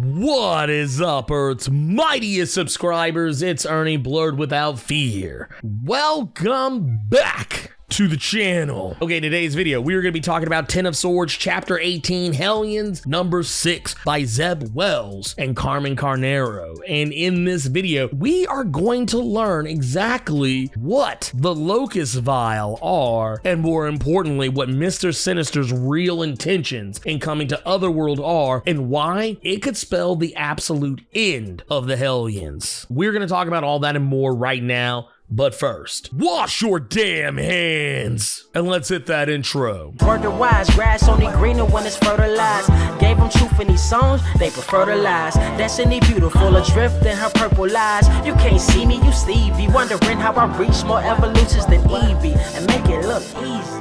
What is up, Earth's mightiest subscribers? It's Ernie Blerd without fear. Welcome back to the channel. Okay, today's video, we are going to be talking about Ten of Swords, Chapter 18, Hellions, number 6 by Zeb Wells and Carmen Carnero. And in this video, we are going to learn exactly what the Locus Vile are, and more importantly, what Mr. Sinister's real intentions in coming to Otherworld are, and why it could spell the absolute end of the Hellions. We're going to talk about all that and more right now. But first, wash your damn hands and let's hit that intro. Word to wise, grass only greener when it's fertilized. Gave them truth in these songs, they prefer to lies. Destiny beautiful, adrift in her purple eyes. You can't see me, you Stevie, wondering how I reach more evolutions than Evie and make it look easy.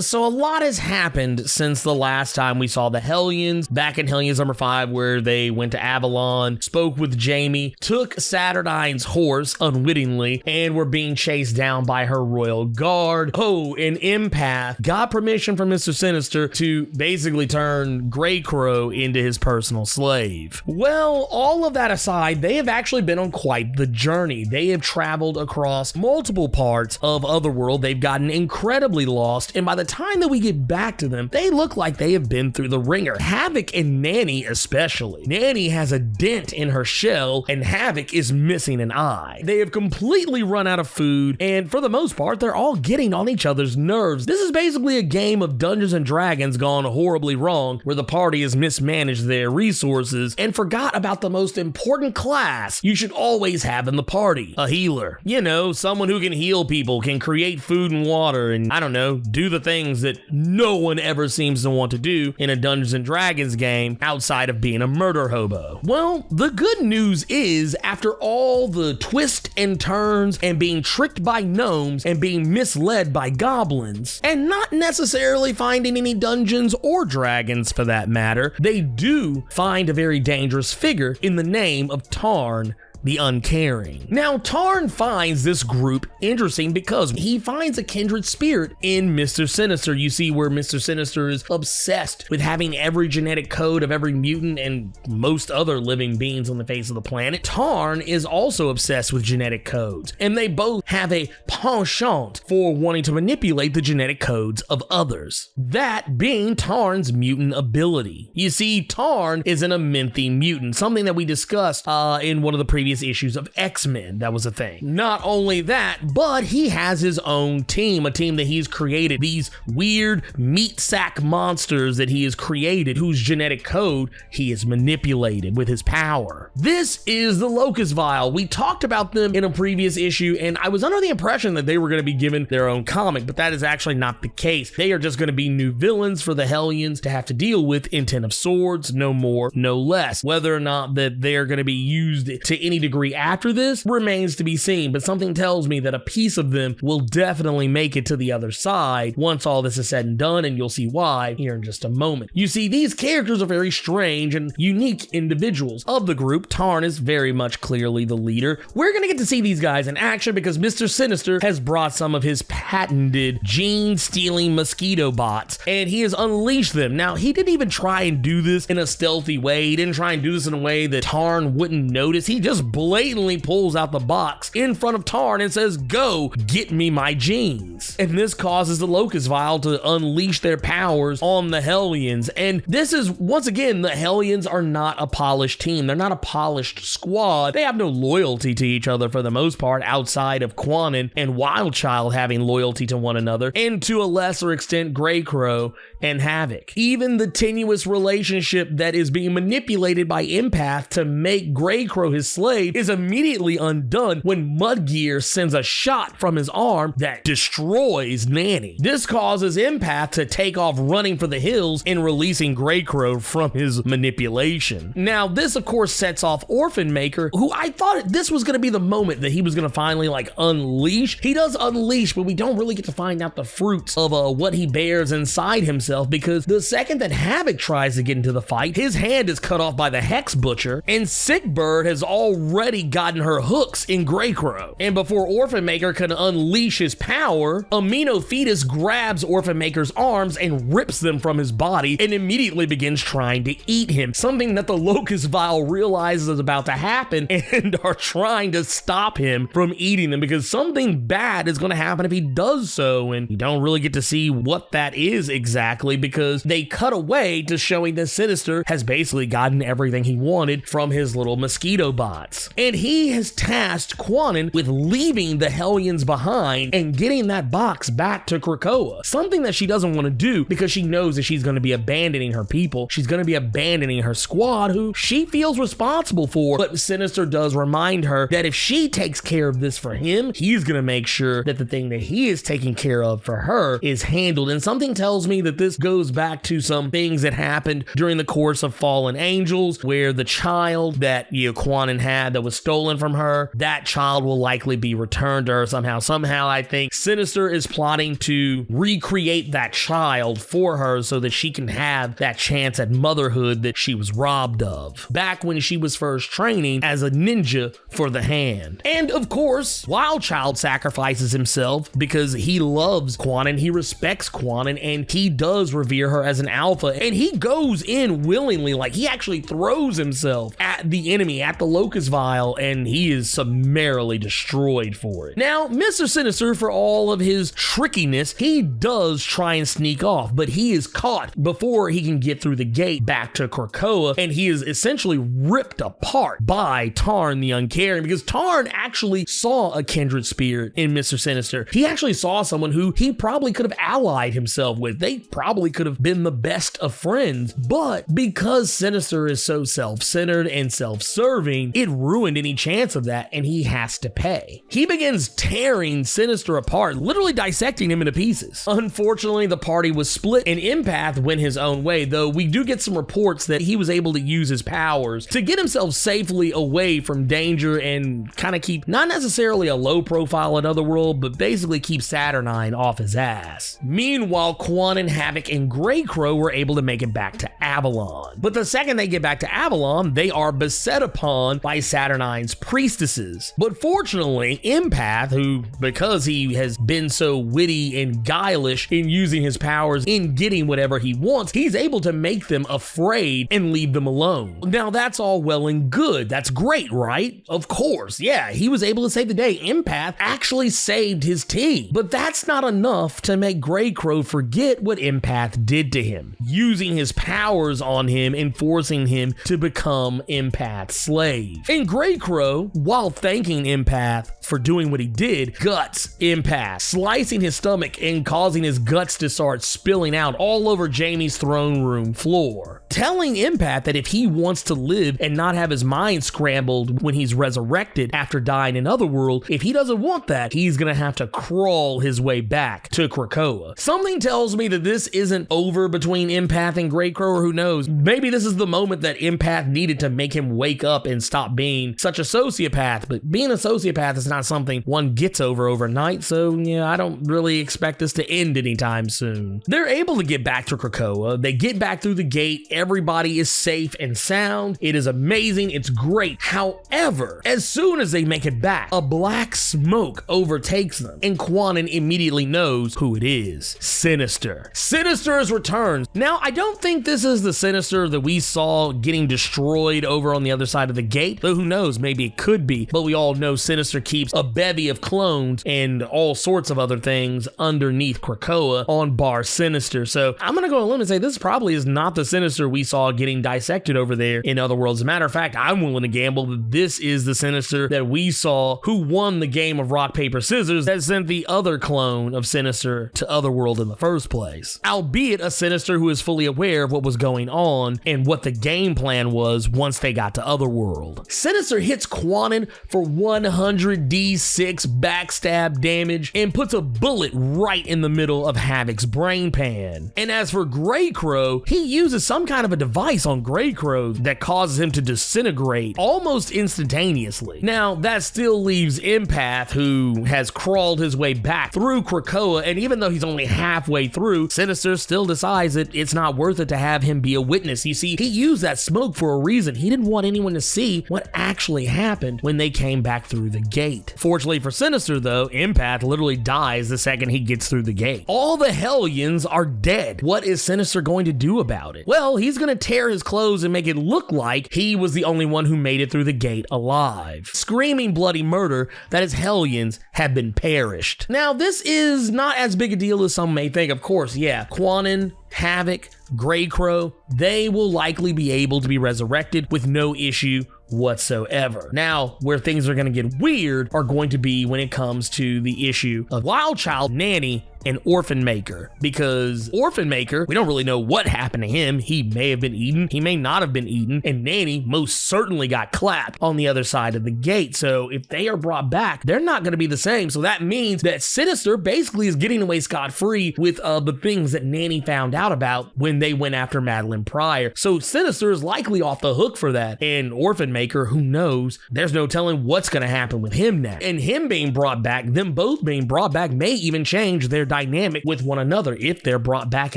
So a lot has happened since the last time we saw the Hellions, back in Hellions number 5, where they went to Avalon, spoke with Jamie, took Saturnine's horse unwittingly, and were being chased down by her royal guard. Oh, and Empath got permission from Mr. Sinister to basically turn Krakoa into his personal slave. Well, all of that aside, they have actually been on quite the journey. They have traveled across multiple parts of Otherworld. They've gotten incredibly lost, and by the time that we get back to them, they look like they have been through the ringer. Havoc and Nanny especially. Nanny has a dent in her shell and Havoc is missing an eye. They have completely run out of food, and for the most part, they're all getting on each other's nerves. This is basically a game of Dungeons and Dragons gone horribly wrong, where the party has mismanaged their resources and forgot about the most important class you should always have in the party: a healer. You know, someone who can heal people, can create food and water, and I don't know, do the things that no one ever seems to want to do in a Dungeons and Dragons game outside of being a murder hobo. Well, the good news is, after all the twists and turns and being tricked by gnomes and being misled by goblins, and not necessarily finding any dungeons or dragons for that matter, they do find a very dangerous figure in the name of Tarn, the Uncaring. Now, Tarn finds this group interesting because he finds a kindred spirit in Mr. Sinister. You see where Mr. Sinister is obsessed with having every genetic code of every mutant and most other living beings on the face of the planet. Tarn is also obsessed with genetic codes, and they both have a penchant for wanting to manipulate the genetic codes of others. That being Tarn's mutant ability. You see, Tarn is an Amenthi mutant, something that we discussed in one of the previous issues of X-Men. That was a thing. Not only that, but he has his own team, a team that he's created, these weird meat sack monsters that he has created, whose genetic code he has manipulated with his power. This is the Locus Vile. We talked about them in a previous issue, and I was under the impression that they were going to be given their own comic, but that is actually not the case. They are just going to be new villains for the Hellions to have to deal with in Ten of Swords, no more, no less. Whether or not that they are going to be used to any degree after this remains to be seen, but something tells me that a piece of them will definitely make it to the other side once all this is said and done, and you'll see why here in just a moment. You see, these characters are very strange and unique individuals. Of the group, Tarn is very much clearly the leader. We're gonna get to see these guys in action because Mr. Sinister has brought some of his patented gene-stealing mosquito bots, and he has unleashed them. Now, he didn't even try and do this in a stealthy way. He didn't try and do this in a way that Tarn wouldn't notice. He just blatantly pulls out the box in front of Tarn and says, "Go get me my genes." And this causes the Locus Vile to unleash their powers on the Hellions. And this is, once again, the Hellions are not a polished team. They're not a polished squad. They have no loyalty to each other for the most part, outside of Quanon and Wildchild having loyalty to one another, and to a lesser extent, Krakoa and Havoc. Even the tenuous relationship that is being manipulated by Empath to make Krakoa his slave is immediately undone when Mudgear sends a shot from his arm that destroys Nanny. This causes Empath to take off running for the hills and releasing Krakoa from his manipulation. Now, this of course sets off Orphan Maker, who I thought this was going to be the moment that he was going to finally unleash. He does unleash, but we don't really get to find out the fruits of what he bears inside himself, because the second that Havoc tries to get into the fight, his hand is cut off by the Hex Butcher, and Sickbird has already already gotten her hooks in Krakoa. And before Orphan Maker can unleash his power, Amino Fetus grabs Orphan Maker's arms and rips them from his body and immediately begins trying to eat him, something that the Locus Vile realizes is about to happen and are trying to stop him from eating them because something bad is going to happen if he does so, and you don't really get to see what that is exactly because they cut away to showing that Sinister has basically gotten everything he wanted from his little mosquito bots. And he has tasked Quanin with leaving the Hellions behind and getting that box back to Krakoa, something that she doesn't want to do because she knows that she's going to be abandoning her people. She's going to be abandoning her squad who she feels responsible for, but Sinister does remind her that if she takes care of this for him, he's going to make sure that the thing that he is taking care of for her is handled. And something tells me that this goes back to some things that happened during the course of Fallen Angels, where the child that Quanin had that was stolen from her, that child will likely be returned to her somehow. Somehow I think Sinister is plotting to recreate that child for her so that she can have that chance at motherhood that she was robbed of back when she was first training as a ninja for the Hand. And of course, Wildchild sacrifices himself because he loves Quanin, he respects Quanin, and he does revere her as an alpha, and he goes in willingly, like he actually throws himself at the enemy, at the Locus Vile, and he is summarily destroyed for it. Now, Mr. Sinister, for all of his trickiness, he does try and sneak off, but he is caught before he can get through the gate back to Krakoa, and he is essentially ripped apart by Tarn the Uncaring, because Tarn actually saw a kindred spirit in Mr. Sinister. He actually saw someone who he probably could have allied himself with. They probably could have been the best of friends, but because Sinister is so self-centered and self-serving, it ruined any chance of that, and he has to pay. He begins tearing Sinister apart, literally dissecting him into pieces. Unfortunately, the party was split, and Empath went his own way, though we do get some reports that he was able to use his powers to get himself safely away from danger and kind of keep, not necessarily a low profile at Otherworld, but basically keep Saturnine off his ass. Meanwhile, Quanin, Havoc, and Krakoa were able to make it back to Avalon. But the second they get back to Avalon, they are beset upon by Saturnine's priestesses. But fortunately, Empath, who, because he has been so witty and guileless in using his powers in getting whatever he wants, he's able to make them afraid and leave them alone. Now that's all well and good. That's great, right? Of course, yeah, he was able to save the day. Empath actually saved his team. But that's not enough to make Krakoa forget what Empath did to him, using his powers on him and forcing him to become Empath's slave. And Krakoa, while thanking Empath for doing what he did, guts Empath, slicing his stomach and causing his guts to start spilling out all over Jamie's throne room floor, telling Empath that if he wants to live and not have his mind scrambled when he's resurrected after dying in Otherworld, if he doesn't want that, he's gonna have to crawl his way back to Krakoa. Something tells me that this isn't over between Empath and Krakoa, or who knows, maybe this is the moment that Empath needed to make him wake up and stop being such a sociopath, but being a sociopath is not something one gets over overnight, so yeah, I don't really expect this to end anytime soon. They're able to get back to Krakoa, they get back through the gate, everybody is safe and sound, it is amazing, it's great. However, as soon as they make it back, a black smoke overtakes them, and Quanin immediately knows who it is. Sinister. Sinister has returned. Now, I don't think this is the Sinister that we saw getting destroyed over on the other side of the gate, though who knows, maybe it could be, but we all know Sinister keeps a bevy of clones and all sorts of other things underneath Krakoa on bar Sinister, so I'm gonna go on a limb and say this probably is not the Sinister we saw getting dissected over there in Otherworld. As a matter of fact, I'm willing to gamble that this is the Sinister that we saw who won the game of rock, paper, scissors that sent the other clone of Sinister to Otherworld in the first place. Albeit a Sinister who is fully aware of what was going on and what the game plan was once they got to Otherworld. Sinister hits Quanin for 100d6 backstab damage and puts a bullet right in the middle of Havoc's brain pan. And as for Krakoa, he uses some kind kind of a device on Greycrow that causes him to disintegrate almost instantaneously. Now, that still leaves Empath, who has crawled his way back through Krakoa, and even though he's only halfway through, Sinister still decides that it's not worth it to have him be a witness. You see, he used that smoke for a reason. He didn't want anyone to see what actually happened when they came back through the gate. Fortunately for Sinister, though, Empath literally dies the second he gets through the gate. All the Hellions are dead. What is Sinister going to do about it? Well, he's going to tear his clothes and make it look like he was the only one who made it through the gate alive, screaming bloody murder that his Hellions have been perished. Now, this is not as big a deal as some may think. Of course, yeah, Quanon, Havoc, Greycrow, they will likely be able to be resurrected with no issue whatsoever. Now, where things are going to get weird are going to be when it comes to the issue of Wild Child, Nanny, and Orphan Maker, because Orphan Maker, we don't really know what happened to him. He may have been eaten, he may not have been eaten, and Nanny most certainly got clapped on the other side of the gate. So if they are brought back, they're not going to be the same. So that means that Sinister basically is getting away scot-free with the things that Nanny found out about when they went after Madeline Pryor. So Sinister is likely off the hook for that. And Orphan Maker, who knows? There's no telling what's going to happen with him now. And him being brought back, them both being brought back, may even change their dynamic with one another if they're brought back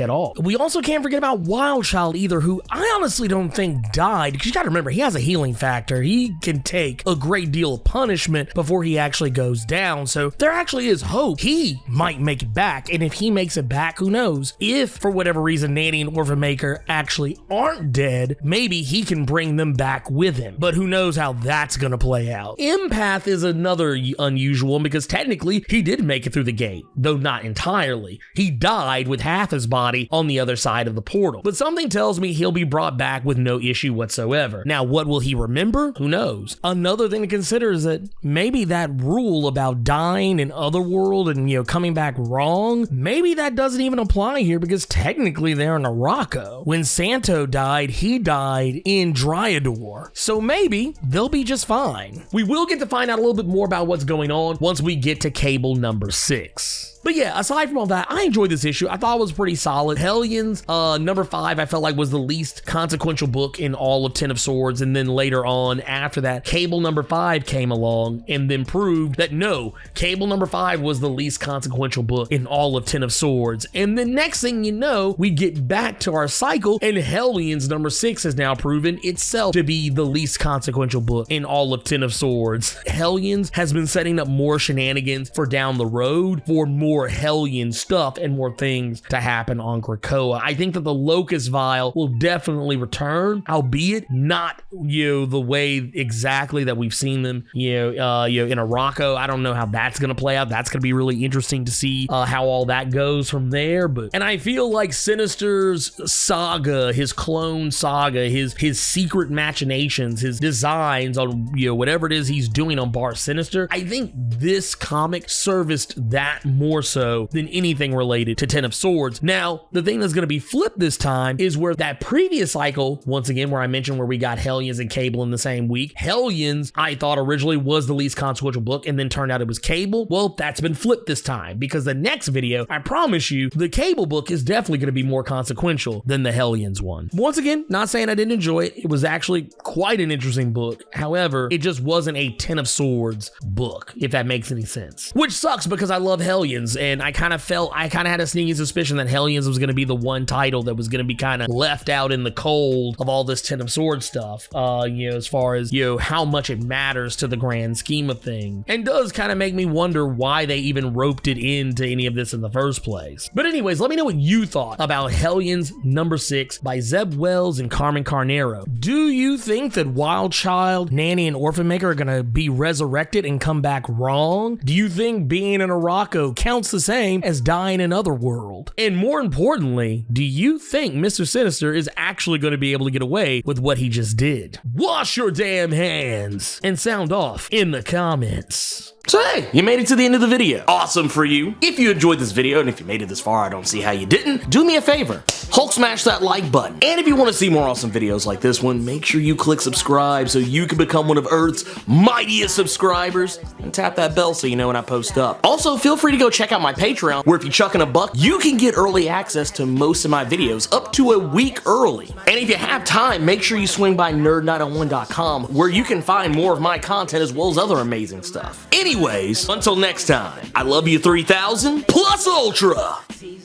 at all. We also can't forget about Wild Child either, who I honestly don't think died, because you gotta remember, he has a healing factor. He can take a great deal of punishment before he actually goes down, so there actually is hope. He might make it back, and if he makes it back, who knows? If, for whatever reason, Nanny and Orphan Maker actually aren't dead, maybe he can bring them back with him, but who knows how that's gonna play out. Empath is another unusual one, because technically, he did make it through the gate, though not entirely. He died with half his body on the other side of the portal, but something tells me he'll be brought back with no issue whatsoever. Now, what will he remember? Who knows? Another thing to consider is that maybe that rule about dying in Otherworld and, coming back wrong, maybe that doesn't even apply here, because technically they're in Araco. When Santo died, he died in Dryador. So maybe they'll be just fine. We will get to find out a little bit more about what's going on once we get to cable number 6. But yeah, aside from all that, I enjoyed this issue. I thought it was pretty solid. Hellions, number 5, I felt like was the least consequential book in all of Ten of Swords. And then later on, after that, Cable number 5 came along and then proved that no, Cable number 5 was the least consequential book in all of Ten of Swords. And the next thing you know, we get back to our cycle, and Hellions number 6 has now proven itself to be the least consequential book in all of Ten of Swords. Hellions has been setting up more shenanigans for down the road, for more Hellion stuff and more things to happen on Krakoa. I think that the Locus Vile will definitely return, albeit not, the way exactly that we've seen them, in Araco. I don't know how that's going to play out. That's going to be really interesting to see how all that goes from there. And I feel like Sinister's saga, his clone saga, his secret machinations, his designs on, whatever it is he's doing on Bar Sinister, I think this comic serviced that more so than anything related to Ten of Swords. Now, the thing that's going to be flipped this time is where that previous cycle, once again, where I mentioned where we got Hellions and Cable in the same week, Hellions, I thought originally was the least consequential book, and then turned out it was Cable. Well, that's been flipped this time, because the next video, I promise you, the Cable book is definitely going to be more consequential than the Hellions one. Once again, not saying I didn't enjoy it. It was actually quite an interesting book. However, it just wasn't a Ten of Swords book, if that makes any sense. Which sucks, because I love Hellions, and I kind of had a sneaky suspicion that Hellions was going to be the one title that was going to be kind of left out in the cold of all this Ten of Swords stuff, as far as, how much it matters to the grand scheme of things. And does kind of make me wonder why they even roped it into any of this in the first place. But anyways, let me know what you thought about Hellions number 6 by Zeb Wells and Carmen Carnero. Do you think that Wild Child, Nanny, and Orphan Maker are going to be resurrected and come back wrong? Do you think being in Araco counts the same as dying in Otherworld? And more importantly, do you think Mr. Sinister is actually going to be able to get away with what he just did? Wash your damn hands and sound off in the comments. So hey, you made it to the end of the video. Awesome for you. If you enjoyed this video, and if you made it this far, I don't see how you didn't, do me a favor. Hulk smash that like button. And if you want to see more awesome videos like this one, make sure you click click subscribe so you can become one of Earth's mightiest subscribers, and tap that bell so you know when I post up. Also, feel free to go check out my Patreon, where if you chuck in a buck, you can get early access to most of my videos up to a week early. And if you have time, make sure you swing by nerd901.com, where you can find more of my content as well as other amazing stuff. Anyways, until next time, I love you 3000 plus ultra!